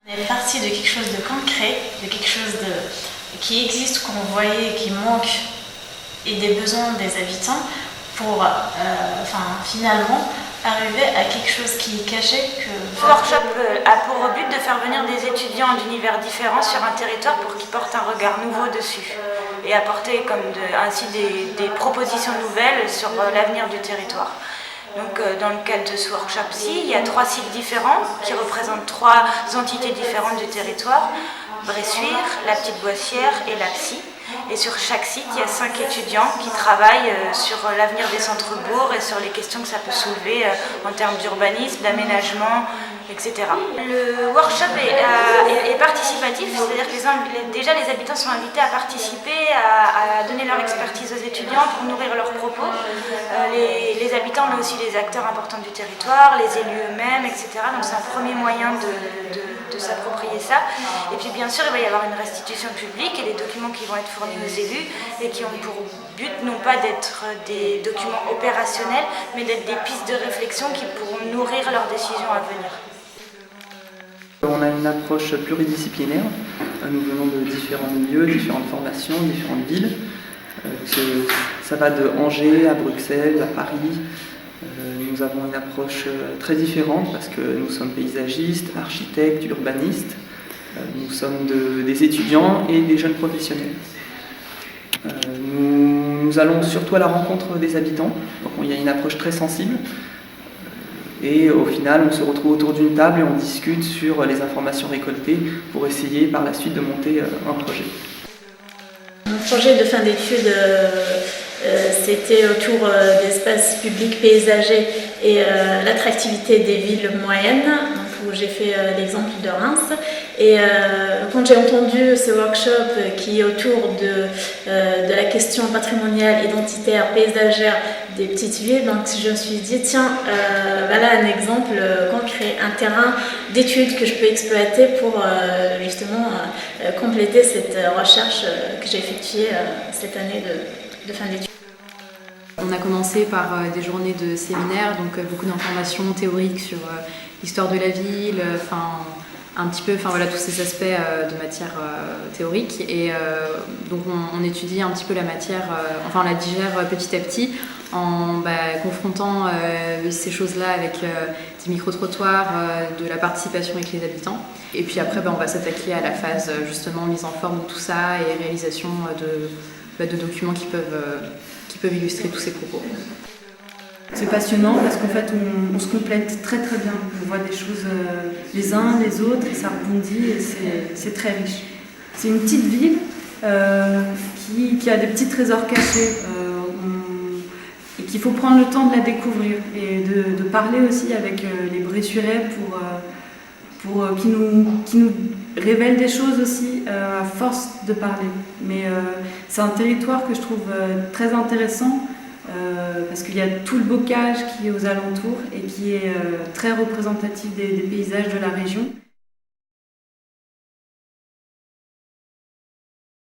On est parti de quelque chose de concret, de quelque chose qui existe, qu'on voyait, qui manque, et des besoins des habitants pour finalement arriver à quelque chose qui est caché. Le workshop a pour but de faire venir des étudiants d'univers différents sur un territoire pour qu'ils portent un regard nouveau dessus et apporter ainsi des propositions nouvelles sur l'avenir du territoire. Donc, dans le cadre de ce workshop-ci, il y a 3 sites différents qui représentent 3 entités différentes du territoire, Bressuire, la Petite Boissière et la Psy. Et sur chaque site, il y a 5 étudiants qui travaillent sur l'avenir des centres-bourgs et sur les questions que ça peut soulever en termes d'urbanisme, d'aménagement, etc. Le workshop est participatif, c'est-à-dire que déjà les habitants sont invités à participer, à donner leur expertise aux étudiants pour nourrir leurs propos. Les habitants, mais aussi les acteurs importants du territoire, les élus eux-mêmes, etc. Donc c'est un premier moyen de s'approprier ça. Et puis bien sûr, il va y avoir une restitution publique et des documents qui vont être fournis aux élus et qui ont pour but non pas d'être des documents opérationnels, mais d'être des pistes de réflexion qui pourront nourrir leurs décisions à venir. On a une approche pluridisciplinaire. Nous venons de différents milieux, différentes formations, différentes villes. Ça va de Angers à Bruxelles, à Paris. Nous avons une approche très différente parce que nous sommes paysagistes, architectes, urbanistes. Nous sommes des étudiants et des jeunes professionnels. Nous allons surtout à la rencontre des habitants. Donc il y a une approche très sensible. Et au final, on se retrouve autour d'une table et on discute sur les informations récoltées pour essayer par la suite de monter un projet. Mon projet de fin d'études, c'était autour d'espaces publics paysagers et l'attractivité des villes moyennes, donc où j'ai fait l'exemple de Reims. Et quand j'ai entendu ce workshop qui est autour de la question patrimoniale, identitaire, paysagère des petites villes, donc je me suis dit, tiens, voilà un exemple concret, un terrain d'études que je peux exploiter pour justement compléter cette recherche que j'ai effectuée cette année de fin d'études. On a commencé par des journées de séminaires, donc beaucoup d'informations théoriques sur l'histoire de la ville, un petit peu, tous ces aspects de matière théorique. Et donc on étudie un petit peu la matière, on la digère petit à petit en confrontant ces choses-là avec des micro-trottoirs, de la participation avec les habitants. Et puis après, on va s'attaquer à la phase justement mise en forme de tout ça et réalisation de documents qui peuvent illustrer tous ces propos. C'est passionnant parce qu'en fait on se complète très très bien. On voit des choses les uns les autres et ça rebondit et c'est très riche. C'est une petite ville qui a des petits trésors cachés et qu'il faut prendre le temps de la découvrir et de parler aussi avec les Bressuirais pour qu'ils nous révèlent des choses aussi à force de parler. Mais c'est un territoire que je trouve très intéressant parce qu'il y a tout le bocage qui est aux alentours et qui est très représentatif des paysages de la région.